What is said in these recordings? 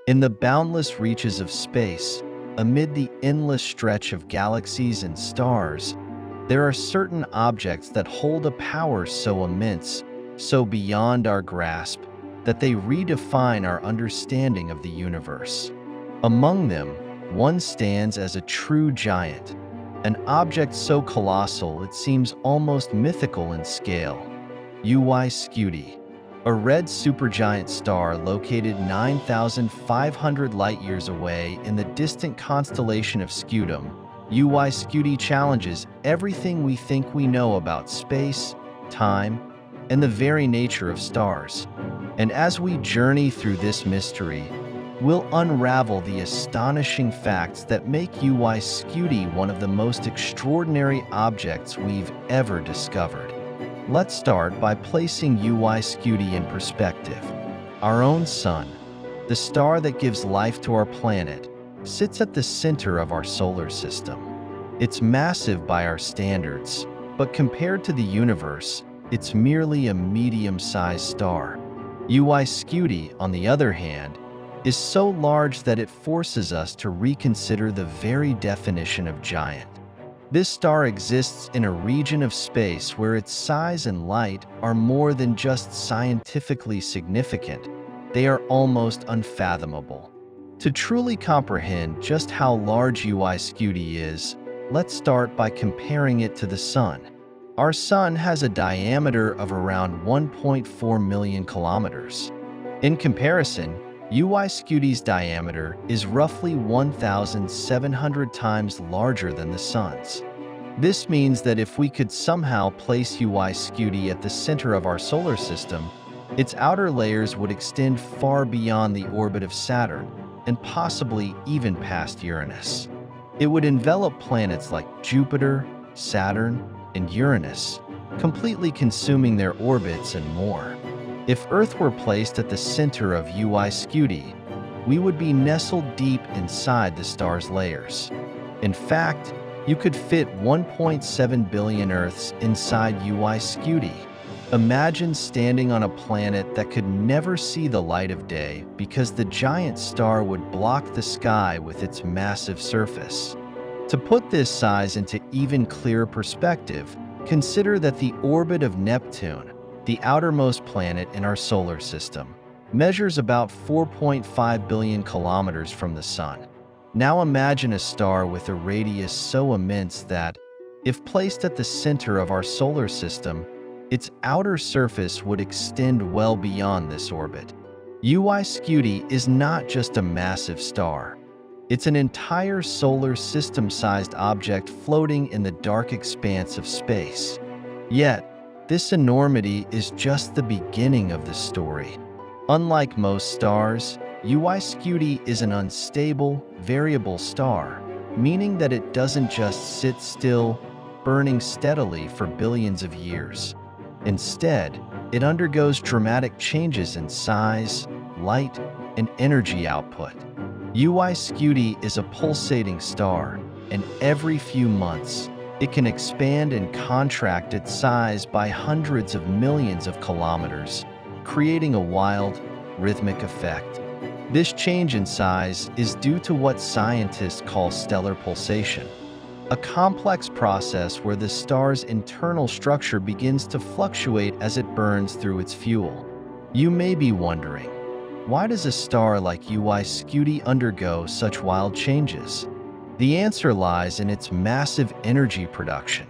In the boundless reaches of space, amid the endless stretch of galaxies and stars, there are certain objects that hold a power so immense, so beyond our grasp, that they redefine our understanding of the universe. Among them, one stands as a true giant, an object so colossal it seems almost mythical in scale. UY Scuti, a red supergiant star located 9,500 light-years away in the distant constellation of Scutum. UY Scuti challenges everything we think we know about space, time, and the very nature of stars. And as we journey through this mystery, we'll unravel the astonishing facts that make UY Scuti one of the most extraordinary objects we've ever discovered. Let's start by placing UY Scuti in perspective. Our own Sun, the star that gives life to our planet, sits at the center of our solar system. It's massive by our standards, but compared to the universe, it's merely a medium-sized star. UY Scuti, on the other hand, is so large that it forces us to reconsider the very definition of giant. This star exists in a region of space where its size and light are more than just scientifically significant, they are almost unfathomable. To truly comprehend just how large UY Scuti is, let's start by comparing it to the Sun. Our Sun has a diameter of around 1.4 million kilometers. In comparison, UY Scuti's diameter is roughly 1,700 times larger than the Sun's. This means that if we could somehow place UY Scuti at the center of our solar system, its outer layers would extend far beyond the orbit of Saturn and possibly even past Uranus. It would envelop planets like Jupiter, Saturn, and Uranus, completely consuming their orbits and more. If Earth were placed at the center of UY Scuti, we would be nestled deep inside the star's layers. In fact, you could fit 1.7 billion Earths inside UY Scuti. Imagine standing on a planet that could never see the light of day because the giant star would block the sky with its massive surface. To put this size into even clearer perspective, consider that the orbit of Neptune, the outermost planet in our solar system, measures about 4.5 billion kilometers from the Sun. Now imagine a star with a radius so immense that, if placed at the center of our solar system, its outer surface would extend well beyond this orbit. UY Scuti is not just a massive star. It's an entire solar system-sized object floating in the dark expanse of space. Yet, this enormity is just the beginning of the story. Unlike most stars, UY Scuti is an unstable, variable star, meaning that it doesn't just sit still, burning steadily for billions of years. Instead, it undergoes dramatic changes in size, light, and energy output. UY Scuti is a pulsating star, and every few months, it can expand and contract its size by hundreds of millions of kilometers, creating a wild, rhythmic effect. This change in size is due to what scientists call stellar pulsation, a complex process where the star's internal structure begins to fluctuate as it burns through its fuel. You may be wondering, why does a star like UY Scuti undergo such wild changes? The answer lies in its massive energy production.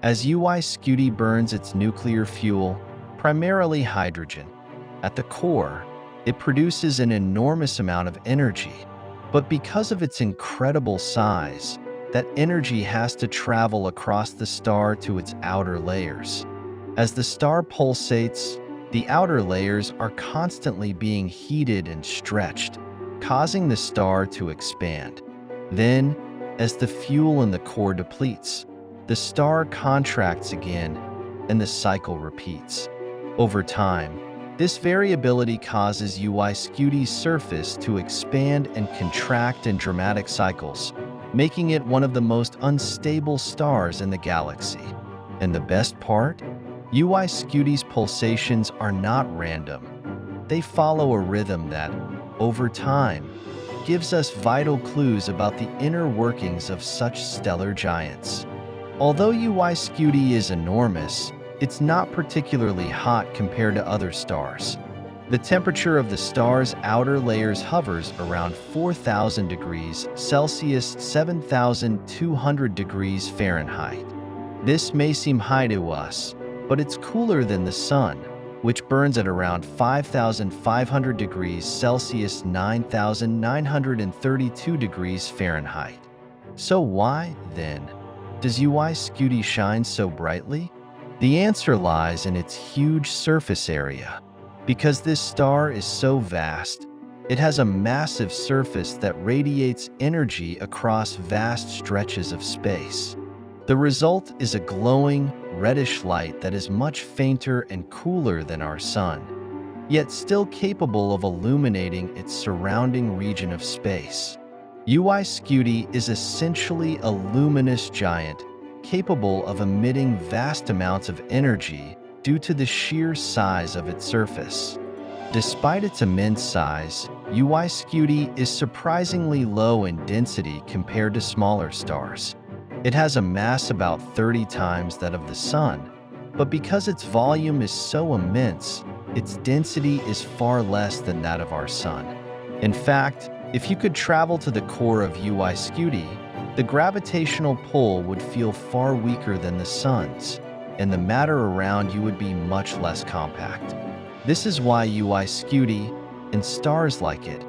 As UY Scuti burns its nuclear fuel, primarily hydrogen, at the core, it produces an enormous amount of energy. But because of its incredible size, that energy has to travel across the star to its outer layers. As the star pulsates, the outer layers are constantly being heated and stretched, causing the star to expand. Then, as the fuel in the core depletes, the star contracts again, and the cycle repeats. Over time, this variability causes UY Scuti's surface to expand and contract in dramatic cycles, making it one of the most unstable stars in the galaxy. And the best part? UY Scuti's pulsations are not random. They follow a rhythm that, over time, gives us vital clues about the inner workings of such stellar giants. Although UY Scuti is enormous, it's not particularly hot compared to other stars. The temperature of the star's outer layers hovers around 4,000 degrees Celsius, 7,200 degrees Fahrenheit. This may seem high to us, but it's cooler than the Sun, which burns at around 5,500 degrees Celsius, 9,932 degrees Fahrenheit. So why, then, does UY Scuti shine so brightly? The answer lies in its huge surface area. Because this star is so vast, it has a massive surface that radiates energy across vast stretches of space. The result is a glowing, reddish light that is much fainter and cooler than our Sun, yet still capable of illuminating its surrounding region of space. UY Scuti is essentially a luminous giant capable of emitting vast amounts of energy due to the sheer size of its surface. Despite its immense size, UY Scuti is surprisingly low in density compared to smaller stars. It has a mass about 30 times that of the Sun, but because its volume is so immense, its density is far less than that of our Sun. In fact, if you could travel to the core of UY Scuti, the gravitational pull would feel far weaker than the Sun's, and the matter around you would be much less compact. This is why UY Scuti, and stars like it,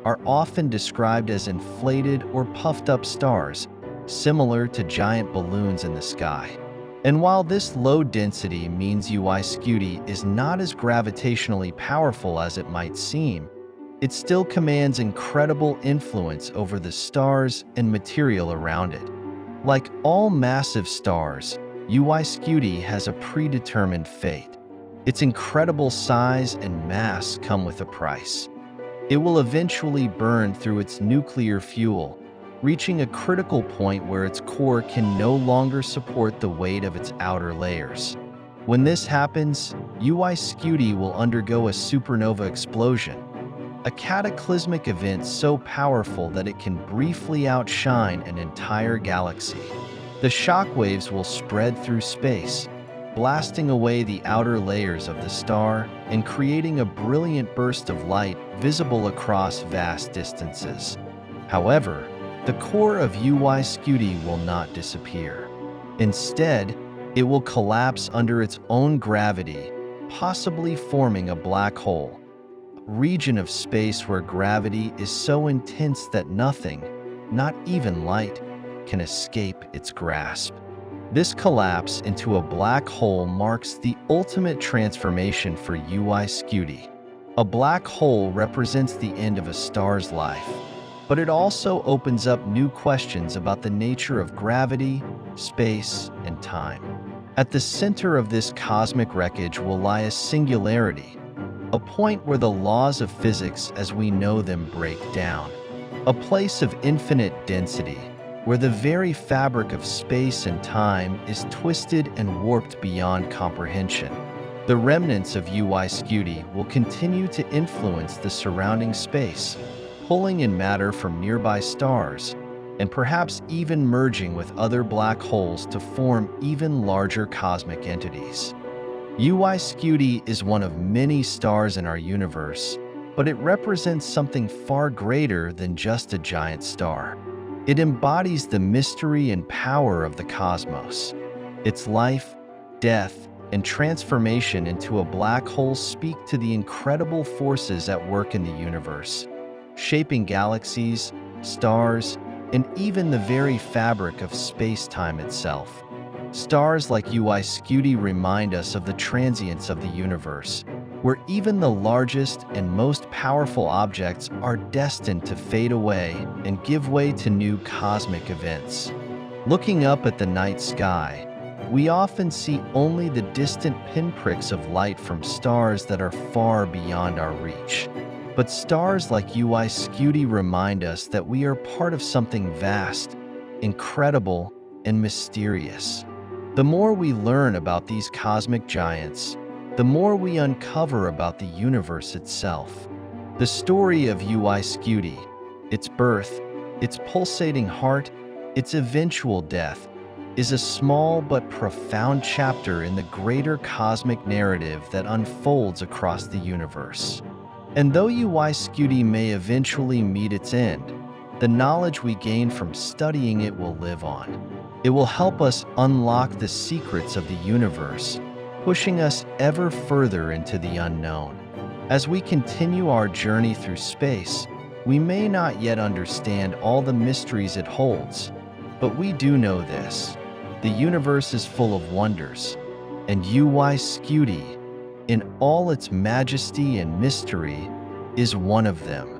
are often described as inflated or puffed up stars, similar to giant balloons in the sky. And while this low density means UY Scuti is not as gravitationally powerful as it might seem, it still commands incredible influence over the stars and material around it. Like all massive stars, UY Scuti has a predetermined fate. Its incredible size and mass come with a price. It will eventually burn through its nuclear fuel, reaching a critical point where its core can no longer support the weight of its outer layers. When this happens, UY Scuti will undergo a supernova explosion, a cataclysmic event so powerful that it can briefly outshine an entire galaxy. The shockwaves will spread through space, blasting away the outer layers of the star and creating a brilliant burst of light visible across vast distances. However, the core of UY Scuti will not disappear. Instead, it will collapse under its own gravity, possibly forming a black hole, a region of space where gravity is so intense that nothing, not even light, can escape its grasp. This collapse into a black hole marks the ultimate transformation for UY Scuti. A black hole represents the end of a star's life, but it also opens up new questions about the nature of gravity, space, and time. At the center of this cosmic wreckage will lie a singularity, a point where the laws of physics as we know them break down, a place of infinite density, where the very fabric of space and time is twisted and warped beyond comprehension. The remnants of UY Scuti will continue to influence the surrounding space, pulling in matter from nearby stars, and perhaps even merging with other black holes to form even larger cosmic entities. UY Scuti is one of many stars in our universe, but it represents something far greater than just a giant star. It embodies the mystery and power of the cosmos. Its life, death, and transformation into a black hole speak to the incredible forces at work in the universe, shaping galaxies, stars, and even the very fabric of space-time itself. Stars like UY Scuti remind us of the transience of the universe, where even the largest and most powerful objects are destined to fade away and give way to new cosmic events. Looking up at the night sky, we often see only the distant pinpricks of light from stars that are far beyond our reach. But stars like UY Scuti remind us that we are part of something vast, incredible, and mysterious. The more we learn about these cosmic giants, the more we uncover about the universe itself. The story of UY Scuti, its birth, its pulsating heart, its eventual death, is a small but profound chapter in the greater cosmic narrative that unfolds across the universe. And though UY Scuti may eventually meet its end, the knowledge we gain from studying it will live on. It will help us unlock the secrets of the universe, pushing us ever further into the unknown. As we continue our journey through space, we may not yet understand all the mysteries it holds, but we do know this: the universe is full of wonders, and UY Scuti, in all its majesty and mystery, is one of them.